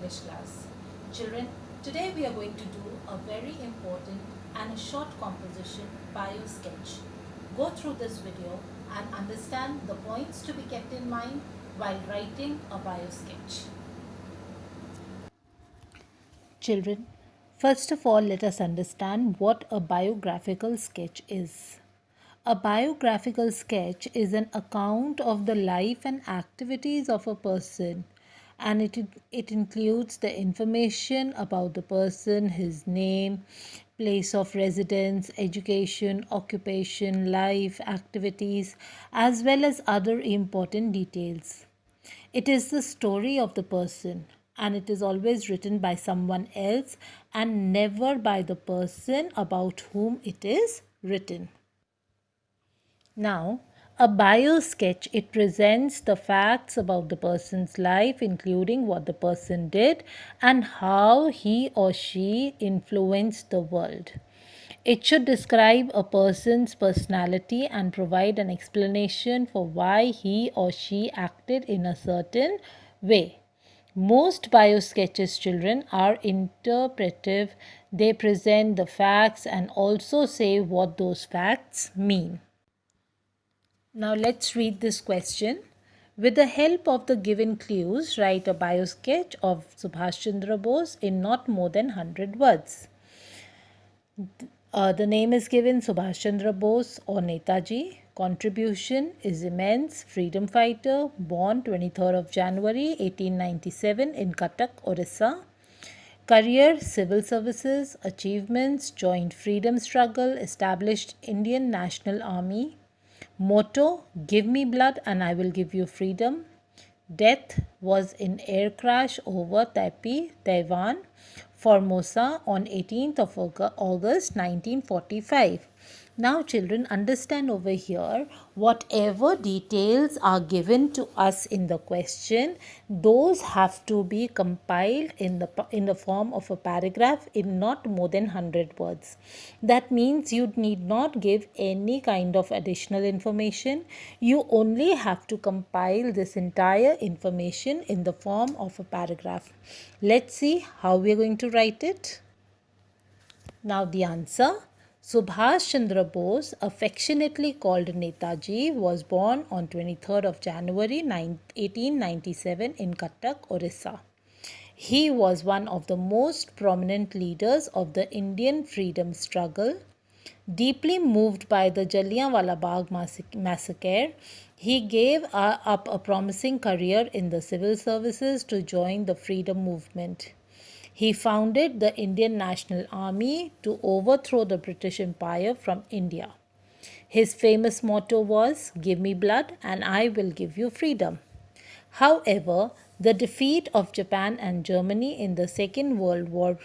English class. Children, today we are going to do a very important and a short composition bio sketch. Go through this video and understand the points to be kept in mind while writing a bio sketch. Children, first of all, let us understand what a biographical sketch is. A biographical sketch is an account of the life and activities of a person, and it includes the information about the person, his name, place of residence, education, occupation, life, activities, as well as other important details. It is the story of the person, and it is always written by someone else and never by the person about whom it is written. Now, a bio sketch, it presents the facts about the person's life, including what the person did and how he or she influenced the world. It should describe a person's personality and provide an explanation for why he or she acted in a certain way. Most bio sketches, children, are interpretive. They present the facts and also say what those facts mean. Now let's read this question. With the help of the given clues, write a bio sketch of Subhash Chandra Bose in not more than 100 words. The name is given Subhash Chandra Bose or Netaji. Contribution is immense. Freedom fighter, born 23rd of January 1897 in Cuttack, Orissa. Career, civil services. Achievements, joined freedom struggle, established Indian National Army. Motto, give me blood and I will give you freedom. Death was in air crash over Taipei, Taiwan, Formosa on 18th of August 1945. Now children, understand over here, whatever details are given to us in the question, those have to be compiled in the form of a paragraph in not more than 100 words. That means you need not give any kind of additional information. You only have to compile this entire information in the form of a paragraph. Let's see how we are going to write it. Now the answer. Subhash Chandra Bose, affectionately called Netaji, was born on 23rd of January 1897 in Cuttack, Orissa. He was one of the most prominent leaders of the Indian freedom struggle. Deeply moved by the Jallianwala Bagh massacre, he gave up a promising career in the civil services to join the freedom movement. He founded the Indian National Army to overthrow the British Empire from India. His famous motto was, "Give me blood and I will give you freedom." However, the defeat of Japan and Germany in the Second World War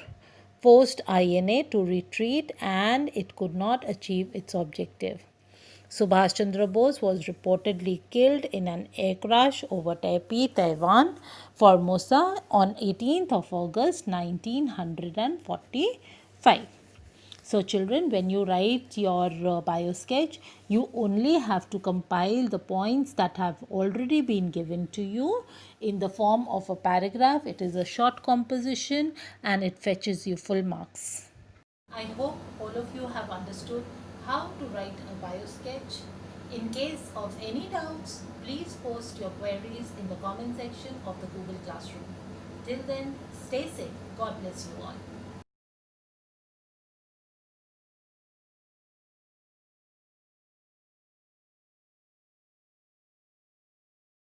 forced INA to retreat and it could not achieve its objective. Subhash Chandra Bose was reportedly killed in an air crash over Taipei, Taiwan, Formosa on 18th of August 1945. So children, when you write your bio sketch, you only have to compile the points that have already been given to you in the form of a paragraph. It is a short composition and it fetches you full marks. I hope all of you have understood how to write a bio sketch. In case of any doubts, please post your queries in the comment section of the Google Classroom. Till then, stay safe. God bless you all.